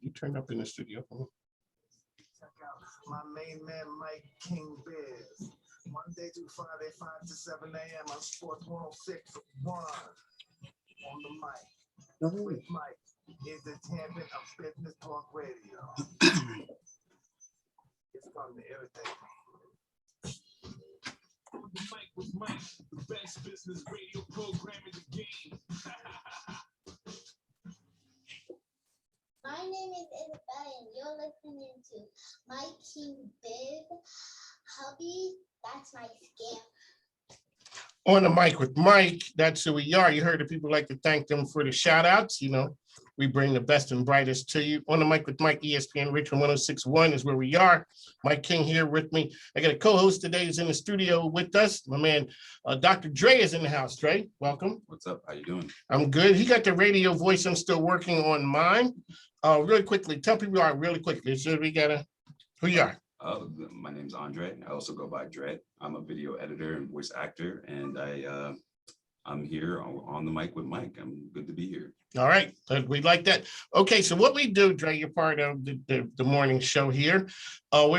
You turned up in the studio. Check out my main man, Mike King Bears. Monday through Friday, 5 to 7 a.m. on Sports 106.1 on the mic. With Mike is the champion of business talk radio. It's fun to irritate me. The mic with Mike, the best business radio program in the game. My name is Isabel, and you're listening to Mike King Bib. Hubby, that's my scam. On the mic with Mike, that's who we are. You heard the people like to thank them for the shout outs. You know, we bring the best and brightest to you. On the mic with Mike, ESPN Richmond 106.1 is where we are. Mike King here with me. I got a co-host today who's in the studio with us. My man, Dr. Dre is in the house. Dre, welcome. What's up? How you doing? I'm good. He got the radio voice. I'm still working on mine. Really quickly, tell people you are really quickly. So we got who you are. My name's Andre. I also go by Dre. I'm a video editor and voice actor, and I'm here on the mic with Mike. I'm good to be here. All right, we like that. Okay, so what we do, Dre, you're part of the morning show here.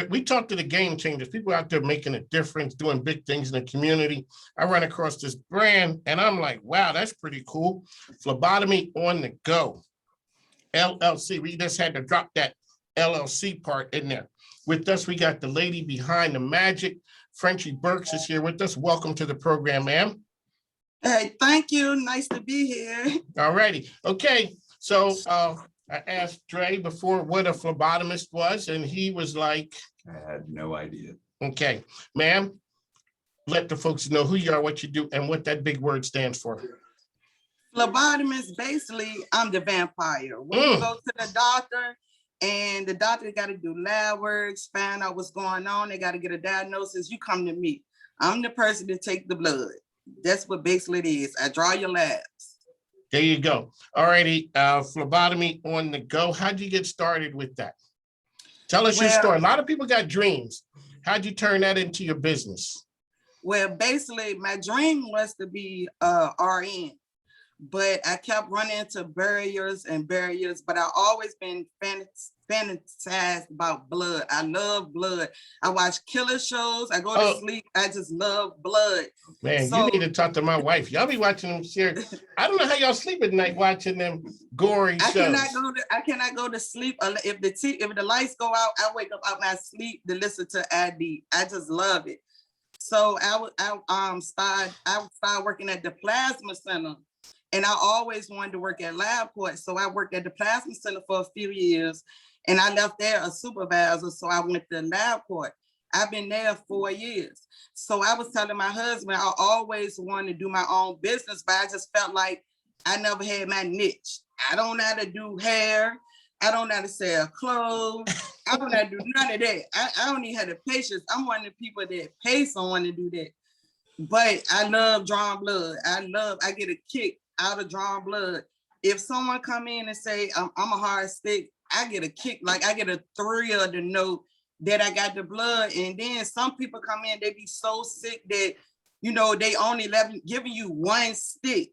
We talk to the game changers, people out there making a difference, doing big things in the community. I run across this brand, and I'm like, wow, that's pretty cool. Phlebotomy on the go. LLC. We just had to drop that LLC part in there. With us, we got the lady behind the magic. Frenchie Burks is here with us. Welcome to the program, ma'am. Hey, thank you. Nice to be here. All righty. Okay. So I asked Dre before what a phlebotomist was, and he was like, I had no idea. okay, ma'am, let the folks know who you are, what you do, and what that big word stands for. Phlebotomist, basically, I'm the vampire. When you go to the doctor, and the doctor got to do lab work, find out what's going on. They got to get a diagnosis. You come to me. I'm the person to take the blood. That's what basically it is. I draw your labs. There you go. All righty. Phlebotomy on the go. How'd you get started with that? Tell us your story. A lot of people got dreams. How'd you turn that into your business? Well, basically, my dream was to be RN. But I kept running into barriers, but I always been fantasized about blood. I love blood. I watch killer shows. I go to sleep. I just love blood. Man, you need to talk to my wife. Y'all be watching them series. I don't know how y'all sleep at night watching them gory shows. I cannot go to sleep if the lights go out. I wake up out my sleep to listen to ID. I just love it. So I started working at the plasma center. And I always wanted to work at LabCorp. So I worked at the Plasma Center for a few years, and I left there a supervisor. So I went to LabCorp. I've been there 4 years. So I was telling my husband, I always wanted to do my own business, but I just felt like I never had my niche. I don't know how to do hair. I don't know how to sell clothes. I don't know how to do none of that. I don't even have the patience. I'm one of the people that pay someone to do that. But I love drawing blood. I get a kick out of drawing blood. If someone come in and say, I'm a hard stick, I get a kick, like I get a thrill to know that I got the blood. And then some people come in, they be so sick that, you know, they only giving you one stick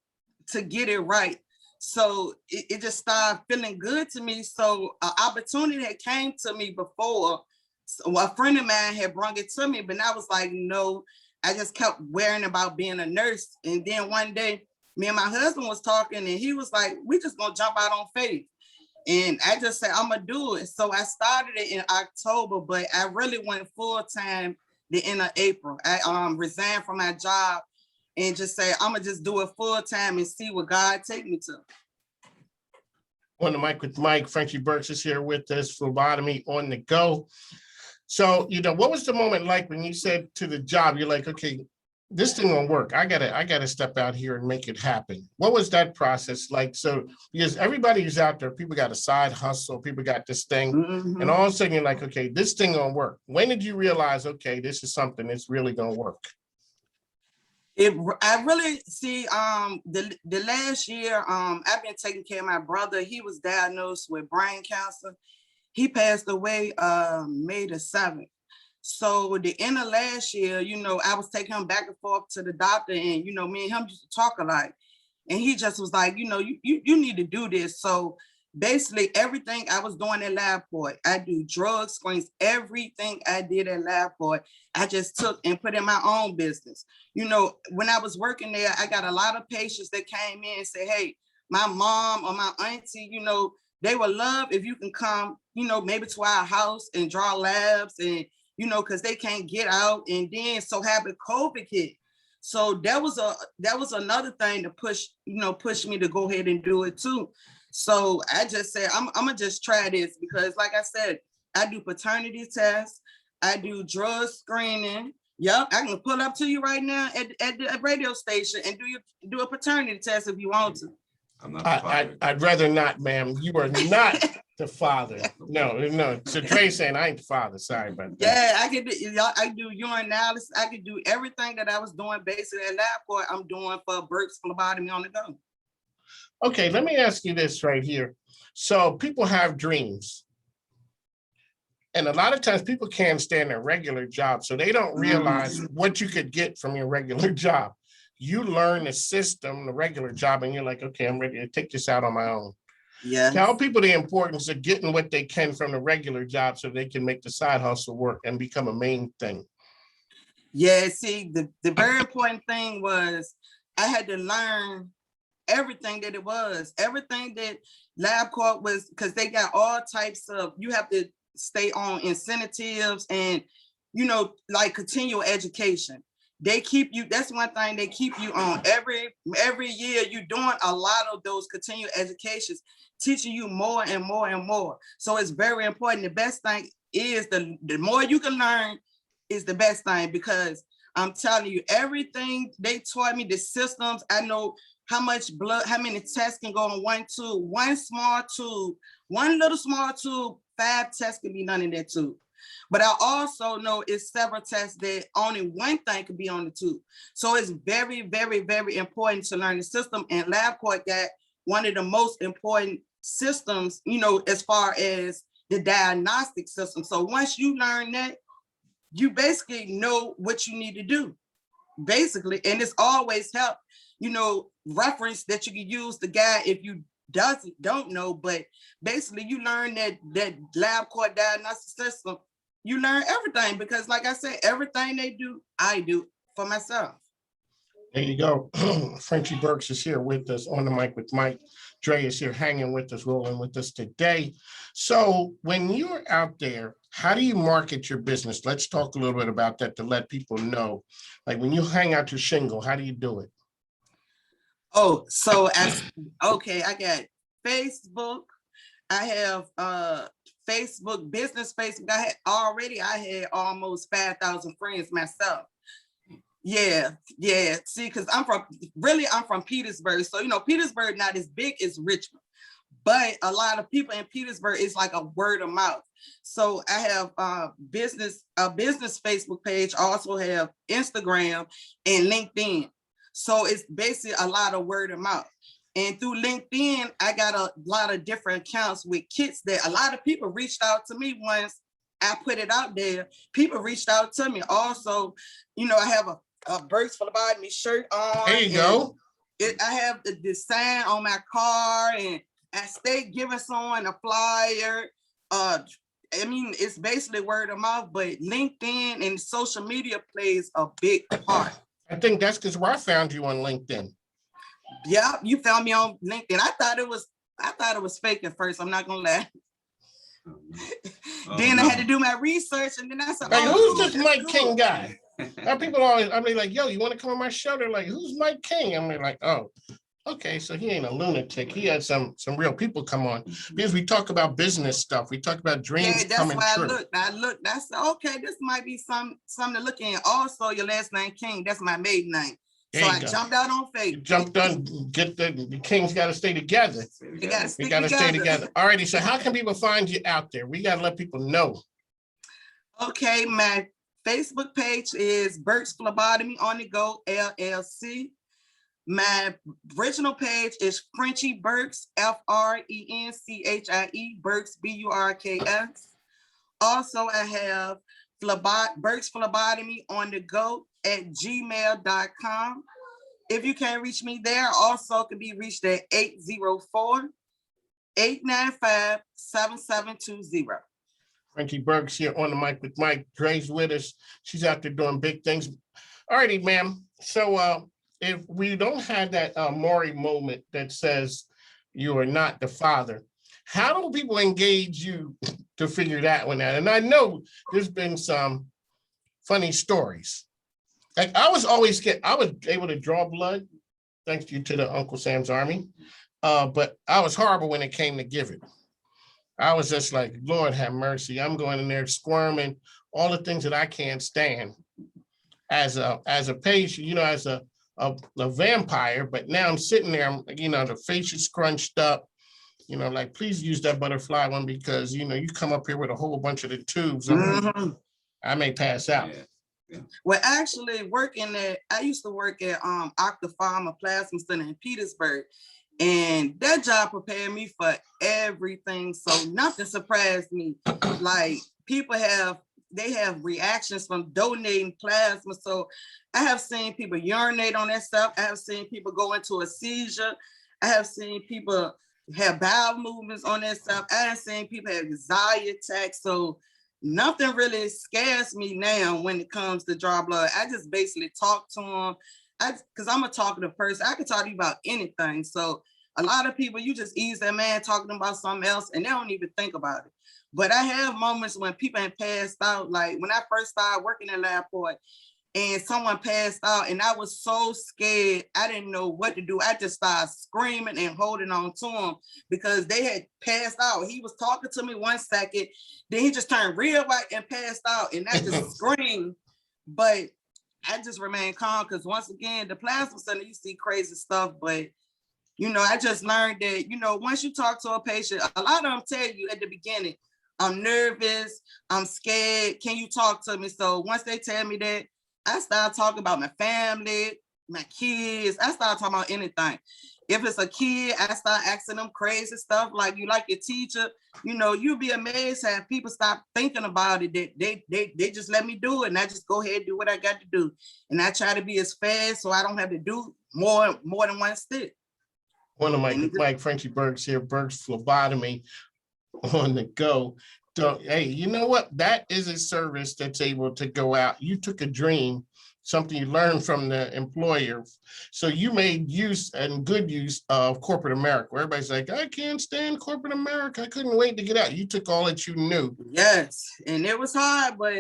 to get it right. So it just started feeling good to me. So an opportunity that came to me before, so a friend of mine had brought it to me, but I was like, no, I just kept worrying about being a nurse. And then one day, me and my husband was talking, and he was like, we just gonna jump out on faith. And I just said, I'm gonna do it. So I started it in October, but I really went full-time the end of April. I resigned from my job and just say, I'm gonna just do it full-time and see what God take me to. On the mic with Mike, Frenchie Burks is here with us, phlebotomy on the go. So, you know, what was the moment like when you said to the job, you're like, okay, this thing won't work. I gotta step out here and make it happen. What was that process like? So, because everybody who's out there, people got a side hustle, people got this thing, and all of a sudden you're like, okay, this thing gonna work. When did you realize, okay, this is something that's really gonna work? I really see the last year, I've been taking care of my brother. He was diagnosed with brain cancer. He passed away May the 7th. So the end of last year, I was taking him back and forth to the doctor, and me and him used to talk a lot. And he just was like, you need to do this. So basically everything I was doing at LabPort, I do drug screens, everything I did at LabPort, I just took and put in my own business. When I was working there, I got a lot of patients that came in and said, hey, my mom or my auntie, they would love if you can come, maybe to our house and draw labs and, because they can't get out. And then so having COVID hit. So that was another thing to push me to go ahead and do it too. So I just said, I'm gonna just try this because like I said, I do paternity tests, I do drug screening. Yep, I can pull up to you right now at the radio station and do a paternity test if you want to. I'm not the father. I'd rather not, ma'am. You are not the father. No. So Trey's saying I ain't the father. Sorry about that. Yeah, I do urinalysis. I could do everything that I was doing basically at LabCorp. I'm doing for Burke's phlebotomy on the go. Okay, let me ask you this right here. So people have dreams. And a lot of times people can't stand their regular job, so they don't realize what you could get from your regular job. You learn the system, the regular job, and you're like, okay, I'm ready to take this out on my own. Yeah. Tell people the importance of getting what they can from the regular job so they can make the side hustle work and become a main thing. Yeah, see, the very important thing was I had to learn everything that it was, everything that LabCorp was, because they got all types of, you have to stay on incentives and, like continual education. They keep you, that's one thing they keep you on every year. You're doing a lot of those continual educations, teaching you more and more and more. So it's very important. The best thing is the more you can learn is the best thing, because I'm telling you, everything they taught me, the systems, I know how much blood, how many tests can go in one tube, one small tube, one little small tube, 5 tests can be done in that tube. But I also know it's several tests that only one thing could be on the tube. So it's very, very, very important to learn the system. And LabCorp got one of the most important systems, as far as the diagnostic system. So once you learn that, you basically know what you need to do, basically. And it's always help, reference that you can use the guy if you don't know. But basically you learn that LabCorp diagnostic system, you learn everything, because like I said, everything they do, I do for myself. There you go. Frenchie Burks is here with us on the mic with Mike. Dre is here hanging with us, rolling with us today. So when you're out there, how do you market your business? Let's talk a little bit about that to let people know. Like when you hang out your shingle, how do you do it? Oh, so okay, I got Facebook. I have Facebook, business Facebook. I had almost 5,000 friends myself. Yeah. See, because I'm from Petersburg. So, Petersburg not as big as Richmond, but a lot of people in Petersburg, it's like a word of mouth. So I have a business Facebook page. I also have Instagram and LinkedIn. So it's basically a lot of word of mouth. And through LinkedIn, I got a lot of different accounts with kits that a lot of people reached out to me once I put it out there. People reached out to me. Also, I have a Burke's phlebotomy shirt on. There you go. I have the design on my car, and I stay giving someone a flyer. It's basically word of mouth, but LinkedIn and social media plays a big part. I think that's because where I found you on LinkedIn. Yeah, you found me on LinkedIn. I thought it was fake at first. I'm not gonna lie. Then I had to do my research, and then I said, like, who's this Mike King guy? People always, like, yo, you want to come on my show? They're like, who's Mike King? I'm like, oh, okay, so he ain't a lunatic. He had some real people come on, because we talk about business stuff. We talk about dreams coming true. I looked. I said, okay, this might be something to look in. Also, your last name King. That's my maiden name. So I jumped out on Facebook. You jumped on. Get the Kings got to stay together. We got to stay together. All righty. So how can people find you out there? We got to let people know. Okay, my Facebook page is Burke's Phlebotomy on the Go LLC. My original page is Frenchie Burks, FRENCHIE, Burks, BURKS. Also, I have Burks Phlebotomy on the go at gmail.com. If you can't reach me there, also can be reached at 804-895-7720. Frenchie Burks here on the mic with Mike. Dre's with us. She's out there doing big things. All righty, ma'am. So if we don't have that Maury moment that says you are not the father, how do people engage you to figure that one out? And I know there's been some funny stories. Like I was able to draw blood thanks to the Uncle Sam's Army. But I was horrible when it came to giving. I was just like, Lord have mercy. I'm going in there squirming, all the things that I can't stand as a patient, as a vampire. But now I'm sitting there, the face is scrunched up, like, please use that butterfly one because, you come up here with a whole bunch of the tubes. I may pass out. Yeah. Well, actually I used to work at Octapharma Plasma Center in Petersburg. And that job prepared me for everything. So nothing surprised me. Like people have reactions from donating plasma. So I have seen people urinate on that stuff. I have seen people go into a seizure. I have seen people have bowel movements on that stuff. I have seen people have anxiety attacks. So nothing really scares me now when it comes to draw blood. I just basically talk to them. Because I'm a talkative person. I can talk to you about anything. So a lot of people, you just ease that man talking about something else and they don't even think about it. But I have moments when people have passed out. Like when I first started working at LabPort and someone passed out and I was so scared. I didn't know what to do. I just started screaming and holding on to him because they had passed out. He was talking to me 1 second. Then he just turned real white and passed out. And I just screamed. But I just remain calm because once again, the plasma center, you see crazy stuff, but I just learned that, once you talk to a patient, a lot of them tell you at the beginning, I'm nervous, I'm scared, can you talk to me? So once they tell me that, I start talking about my family, my kids, I start talking about anything. If it's a kid, I start asking them crazy stuff like, you like your teacher? You'll be amazed how people stop thinking about it. They just let me do it and I just go ahead and do what I got to do. And I try to be as fast so I don't have to do more than one step. One of Mike Frenchie Burks here, Burks Phlebotomy on the go. So, hey, you know what? That is a service that's able to go out. You took a dream, something you learned from the employer. So you made use and good use of corporate America. Where everybody's like, I can't stand corporate America. I couldn't wait to get out. You took all that you knew. Yes, and it was hard, but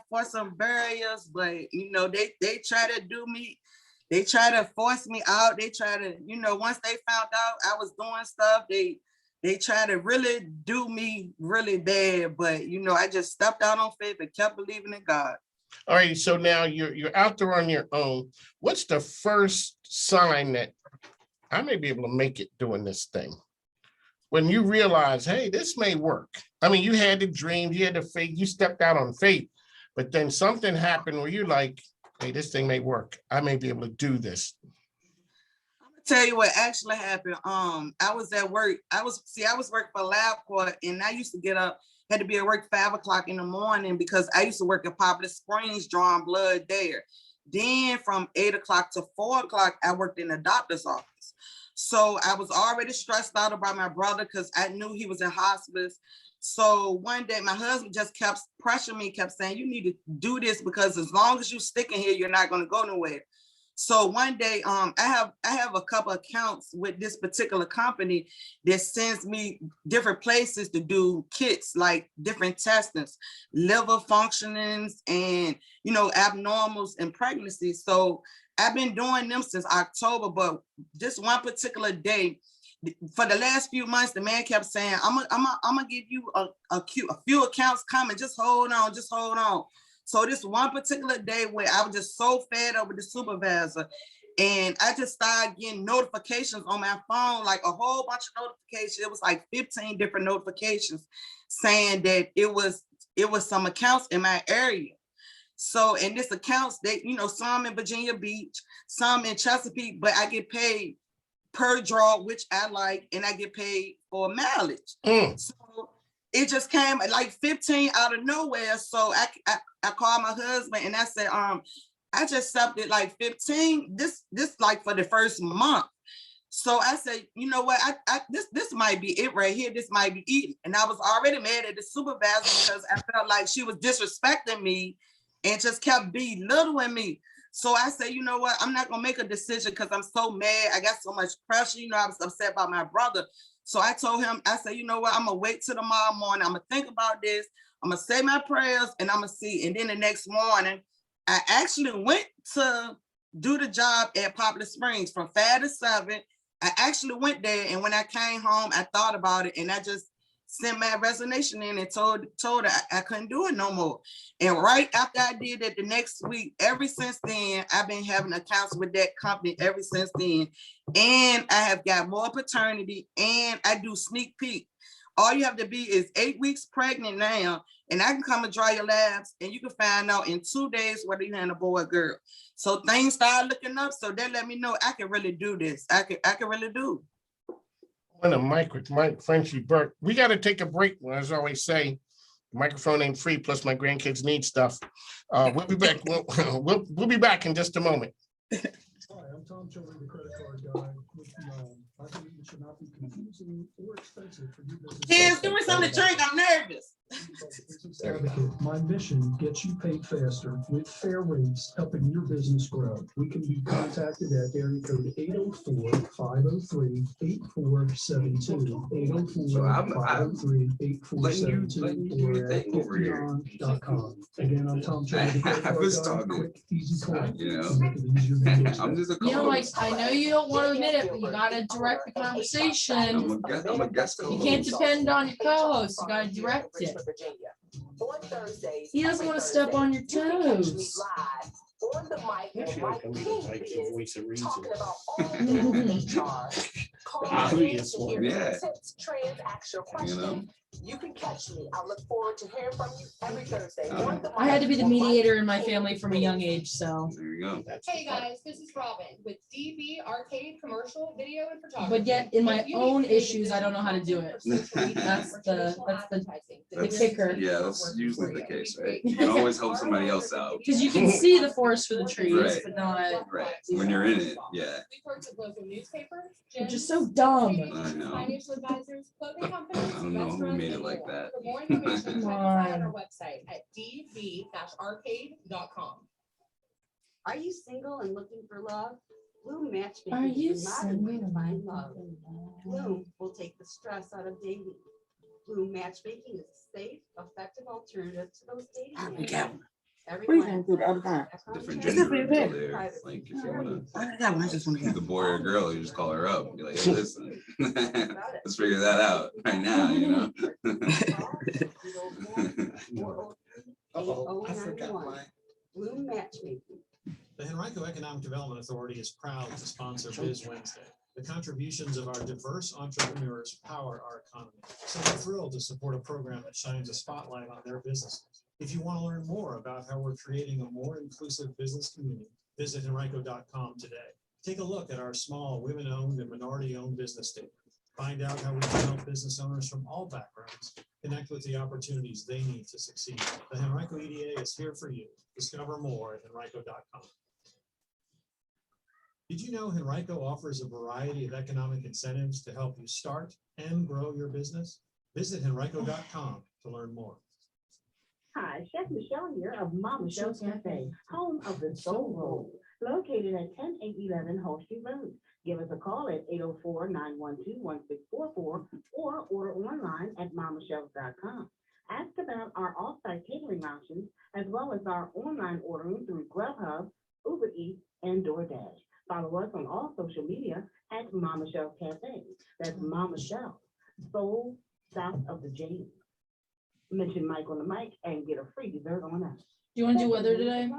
for some barriers, but they try to do me. They try to force me out. They try to, once they found out I was doing stuff, they try to really do me really bad. But, I just stepped out on faith and kept believing in God. All right. So now you're out there on your own. What's the first sign that I may be able to make it doing this thing? When you realize, hey, this may work. I mean, you had the dream, you had the faith, you stepped out on faith, but then something happened where you're like, hey, this thing may work. I may be able to do this. I'm gonna tell you what actually happened. I was at work. I was working for LabCorp, and I used to get up, had to be at work 5 o'clock in the morning because I used to work at Poplar Springs drawing blood there. Then from 8 o'clock to 4 o'clock, I worked in the doctor's office. So I was already stressed out about my brother because I knew he was in hospice. So one day my husband just kept pressuring me, kept saying, you need to do this because as long as you stick in here, you're not going to go nowhere. So one day, I have a couple accounts with this particular company that sends me different places to do kits, like different testings, liver functionings and, abnormals in pregnancy. So I've been doing them since October, but this one particular day, for the last few months, the man kept saying, I'm gonna give you a few accounts coming. Just hold on, just hold on. So this one particular day where I was just so fed up with the supervisor, and I just started getting notifications on my phone, like a whole bunch of notifications. It was like 15 different notifications saying that it was some accounts in my area. So, and this accounts, some in Virginia Beach, some in Chesapeake, but I get paid per draw, which I like, and I get paid for mileage. So it just came like 15 out of nowhere. So I called my husband and I said, I just accepted like 15, this like for the first month. So I said, you know what, this might be it right here. This might be it. And I was already mad at the supervisor because I felt like she was disrespecting me and just kept belittling me. So I said, you know what, I'm not gonna make a decision because I'm so mad. I got so much pressure. You know, I was upset about my brother. So I told him, I said, you know what, I'm gonna wait till tomorrow morning. I'm gonna think about this. I'm gonna say my prayers and I'm gonna see. And then the next morning, I actually went to do the job at Poplar Springs from 5 to 7. I actually went there, and when I came home, I thought about it, and I just sent my resignation in and told her I couldn't do it no more. And right after I did it, the next week, ever since then, I've been having accounts with that company ever since then. And I have got more paternity, and I do sneak peek. All you have to be is 8 weeks pregnant now, and I can come and draw your labs, and you can find out in 2 days whether you had a boy or girl. So things started looking up, so that let me know I can really do this. I can really do. On a mic with Mike Frenchie Burke. We got to take a break. As I always say, the microphone ain't free. Plus, my grandkids need stuff. We'll be back. We'll be back in just a moment. Hi, I'm Tom Children, the credit card guy with I believe it should not be confusing or expensive for you business. Kids, give me something to drink. I'm nervous. Business Advocate. My mission gets you paid faster with fair rates, helping your business grow. We can be contacted at area code 804-503-8472, 804-503-8472, or at giftyon.com. Again, I'm Tom Children. I was talking. Quick, easy call. You know, to make it easier to get I'm just a You know, like, co-host. I know you don't want to admit it, but you gotta direct the conversation. I'm a guest You co-host. can't depend on your co-host. You gotta direct it. He doesn't want to step on your toes. On the mic, I feel like I'm gonna like the voice of reason. talking about all things HR. Call Obvious in to one. hear Yeah. tips, trends, ask your question. You know? You can catch me. I look forward to hearing from you every Thursday. On the I had to be the mic with mediator Mike in my King family from a young age, so. There you go. Hey guys, this is Robin with DB Arcade Commercial Video and Photography. But yet, in my If you own need to issues, I don't know how to do it. That's the kicker. Yeah, that's usually the case, right? You can always help somebody else out. Because you can see the forest for the trees, Right. but not, Right. When you're in it, yeah. We work with local newspapers, which is gyms, so dumb. I know. financial advisors, clothing companies, I don't know who restaurants, made it and like more. that. For more information, check us out on Come our website at db-arcade.com. Are you single and looking for love? Bloom Are Matchmaking you is a modern way to single? find love. Bloom will take the stress out of dating. Bloom Matchmaking is a safe, effective alternative to those dating apps. Everyone Different Is it gender for your reveal bed? there. Like if you wanna I got one. I just want to the boy or girl, you just call her up. Be like, hey, listen, let's figure that out right now, you know? I forgot mine. Bloom Matchmaking. The Henrico Economic Development Authority is proud to sponsor Biz Wednesday. The contributions of our diverse entrepreneurs power our economy. So we're thrilled to support a program that shines a spotlight on their businesses. If you want to learn more about how we're creating a more inclusive business community, visit henrico.com today. Take a look at our small women-owned and minority-owned business statement. Find out how we can help business owners from all backgrounds connect with the opportunities they need to succeed. The Henrico EDA is here for you. Discover more at henrico.com. Did you know Henrico offers a variety of economic incentives to help you start and grow your business? Visit henrico.com to learn more. Hi, Chef Michelle here of Mama Michelle's Cafe, home of the Soul Roll, located at 10811 Hall Street Road. Give us a call at 804-912-1644 or order online at mamachells.com. Ask about our off-site catering options, as well as our online ordering through Grubhub, Uber Eats, and DoorDash. Follow us on all social media at Mama Michelle's Cafe. That's Mama Michelle, Soul south of the James. Mention Mike on the mic and get a free dessert on us. Do you want to do weather today?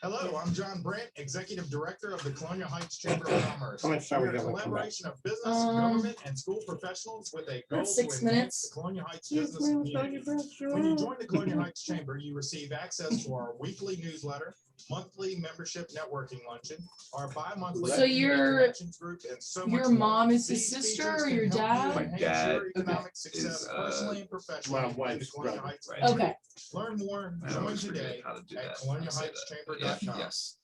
Hello, I'm John Brandt, Executive Director of the Colonial Heights Chamber of Commerce. How much time we We're a got left? collaboration of business, government, and school professionals with a goal That's to 6 enhance minutes. the Colonial Heights business community. When you join the Colonial Heights Chamber, you receive access to our weekly newsletter, monthly membership networking luncheon, our bi-monthly So your connections group, and so much more. mom is his These sister features or can your help you dad? My enhance dad your economic success is, personally and professionally. my in wife's Colonial brother. Heights. Right. Okay. Learn more, I join always today forget how to do at that. I say that. Yeah, colonialheightschamber.com. yes.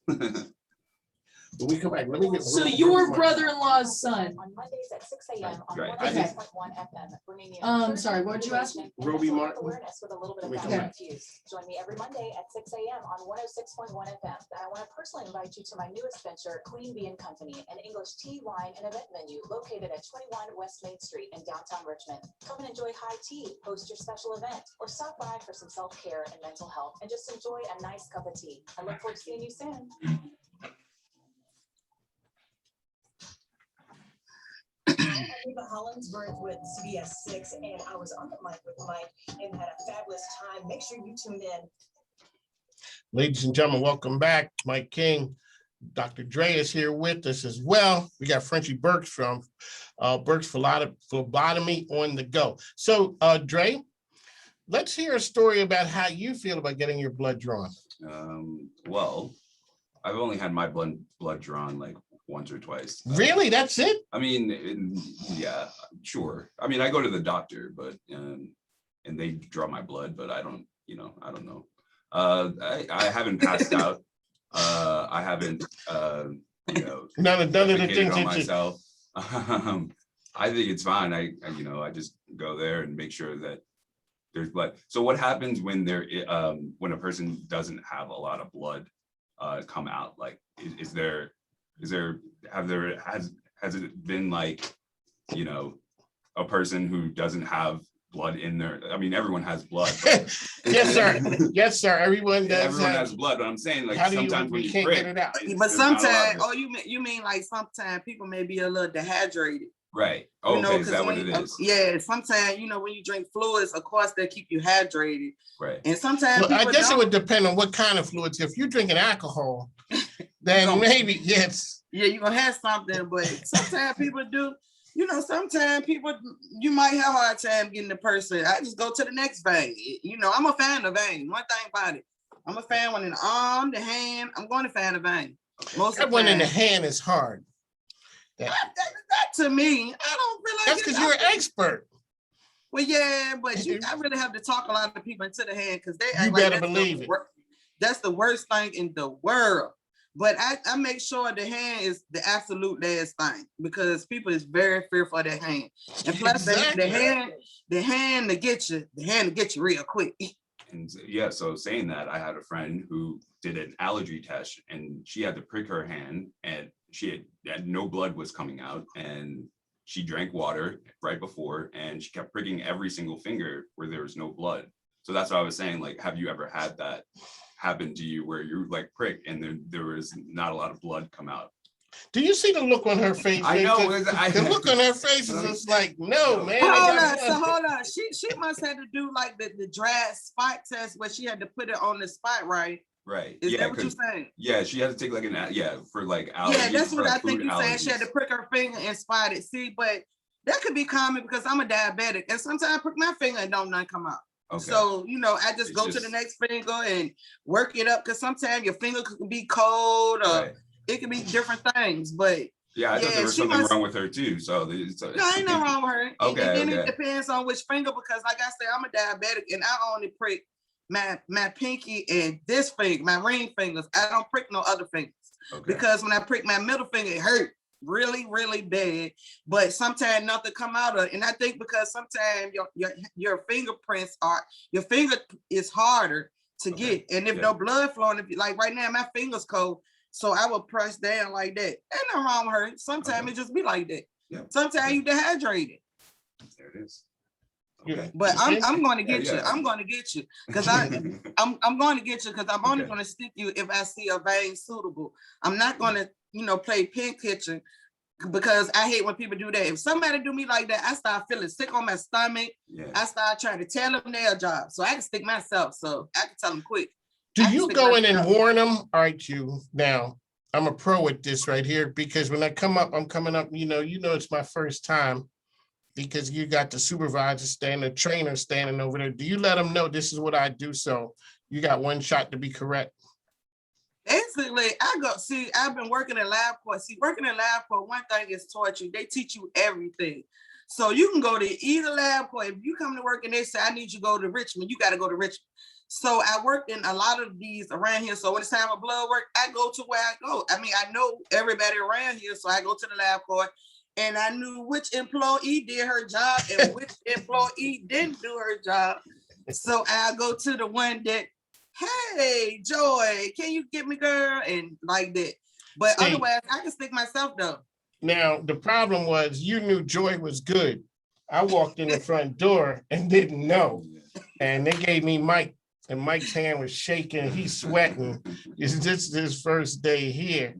When we come back, let me get. So your brother-in-law's son. On Mondays at 6 a.m. on Right. I just- 106.1 FM, bringing you Sorry, what'd you ask me? and Ruby mental Martin. awareness with a little bit of Let me come fashion back. infused. Join me every Monday at 6 a.m. on 106.1 FM. And I want to personally invite you to my newest venture, Queen Bee and Company, an English tea, wine, and event menu located at 21 West Main Street in downtown Richmond. Come and enjoy high tea, host your special event, or stop by for some self-care and mental health, and just enjoy a nice cup of tea. I look forward to seeing you soon. I'm Eva Hollinsworth with CBS 6, and I was on the mic with Mike and had a fabulous time. Make sure you tune in. Ladies and gentlemen, welcome back. Mike King, Dr. Dre is here with us as well. We got Frenchie Burks from Burks Phlebotomy on the go. So, Dre, let's hear a story about how you feel about getting your blood drawn. Well, I've only had my blood drawn like once or twice. Really? That's it? I mean, yeah, sure. I mean, I go to the doctor, but and they draw my blood, but I don't know. I haven't passed out. I haven't, none of the defecated things on that you. myself. I think it's fine. I just go there and make sure that there's blood. So what happens when when a person doesn't have a lot of blood come out? Like, has it been like, a person who doesn't have blood in there? I mean, everyone has blood. But Yes, sir. Yes, sir. Everyone does. everyone has blood, but I'm saying, like, How do sometimes when we you can't prick, get it out? But there's not a lot of sometimes, it. you mean like sometimes people may be a little dehydrated. Right. You Okay, know, is that what when, it is? yeah, sometimes, when you drink fluids, of course, they keep you hydrated. Right. And sometimes Well, I people guess it don't. would depend on what kind of fluids. If you're drinking alcohol, then maybe yes. Yeah, you're gonna have something, but sometimes people do. Sometimes people, you might have a hard time getting the person. I just go to the next vein. I'm a fan of vein. One thing about it, I'm a fan when in the arm, the hand. I'm going to fan of vein. Most That of the one in the time. hand is hard. That to me, I don't feel like That's because you're an expert. Well, yeah, but I really have to talk a lot of people into the hand because they act You like better that's believe it. That's the worst thing in the world. But I make sure the hand is the absolute last thing because people is very fearful of that hand. And plus Exactly. the hand to get you real quick. And yeah, so saying that, I had a friend who did an allergy test and she had to prick her hand and she had no blood was coming out and she drank water right before and she kept pricking every single finger where there was no blood. So that's what I was saying, like, have you ever had that happen to you where you like prick and then there was not a lot of blood come out? Do you see the look on her face? I know. The look on her face is just like, no, man. Hold on. She must have to do like the dry spot test where she had to put it on the spot, right? Right. Is that what you're saying? Yeah, she had to take like for like allergies. Yeah, that's what I think you allergies. said. She had to prick her finger and spot it. See, but that could be common because I'm a diabetic and sometimes I prick my finger and don't none come out. Okay. So, I just go to the next finger and work it up because sometimes your finger could be cold or it could be different things. But yeah, I thought there was something wrong with her too. So no, ain't nothing wrong with her. Okay, and then it depends on which finger because like I said, I'm a diabetic and I only prick my pinky and this finger, my ring fingers. I don't prick no other fingers because when I prick my middle finger, it hurt really, really bad. But sometimes nothing come out of it. And I think because sometimes your fingerprints your finger is harder to get. And if no blood flowing, like right now, my finger's cold. So I will press down like that. Ain't nothing wrong with her. Sometimes it just be like that. Yeah. Sometimes you dehydrated. There it is. Okay. But I'm going to get you. I'm going to get you because I'm going to get you because I'm only going to stick you if I see a vein suitable. I'm not going to play pin kitchen because I hate when people do that. If somebody do me like that, I start feeling sick on my stomach. Yeah. I start trying to tell them their job so I can stick myself so I can tell them quick. Do you go in and warn them? All right, now I'm a pro at this right here because when I come up, I'm coming up, it's my first time because you got the supervisor the trainer standing over there. Do you let them know this is what I do? So you got one shot to be correct. basically, I've been working in LabCorp. See, working in LabCorp, one thing is taught you, they teach you everything. So you can go to either LabCorp. If you come to work and they say, I need you to go to Richmond, you got to go to Richmond. So I work in a lot of these around here. So when it's time for blood work, I go to where I go. I mean, I know everybody around here, so I go to the LabCorp, and I knew which employee did her job and which employee didn't do her job. So I go to the one that, hey, Joy, can you get me, girl? And like that. But See, otherwise, I can stick myself though. now, the problem was you knew Joy was good. I walked in the front door and didn't know. And they gave me Mike, and Mike's hand was shaking. He's sweating. This is his first day here.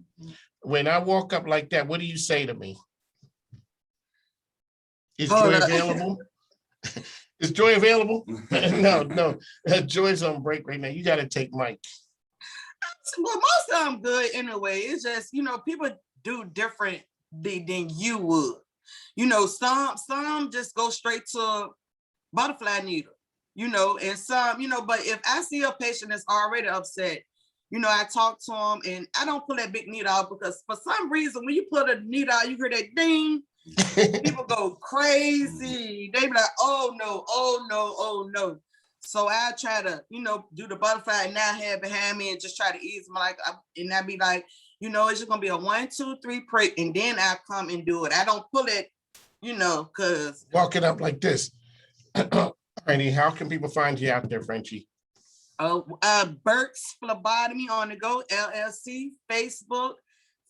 When I walk up like that, what do you say to me? Is Joy available? Is Joy available? No. Joy's on break right now. You got to take Mike. Well, most of them good anyway. It's just, people do different than you would. Some just go straight to butterfly needle, and some, but if I see a patient that's already upset, I talk to them and I don't pull that big needle out, because for some reason, when you pull a needle out, you hear that ding, people go crazy. They be like, oh no, oh no, oh no. So I try to, do the butterfly and now have behind me and just try to ease my, and I be like, it's just gonna be a 1, 2, 3 prick, and then I come and do it. I don't pull it, cause walk it up like this. Alrighty, how can people find you out there, Frenchie? Burke's Phlebotomy on the Go, LLC, Facebook,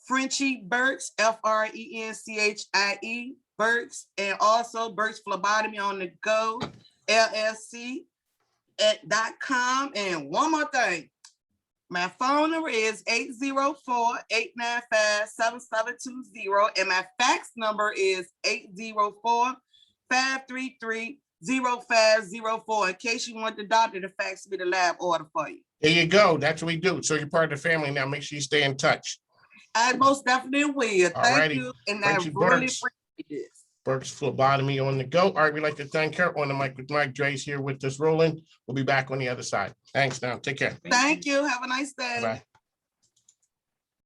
Frenchie Burks, FRENCHIE, Burks, and also Burke's Phlebotomy on the Go, LLC, .com. And one more thing, my phone number is 804-895-7720, and my fax number is 804-533-0504, in case you want the doctor to fax me the lab order for you. There you go. That's what we do. So you're part of the family now. Make sure you stay in touch. I most definitely will. Thank you. And Frenchie I really Burks. appreciate this. Burke's Phlebotomy on the Go. All right, we'd like to thank her. On the mic with Mike. Dre's here with us rolling. We'll be back on the other side. Thanks now. Take care. Thank you. Have a nice day. Bye.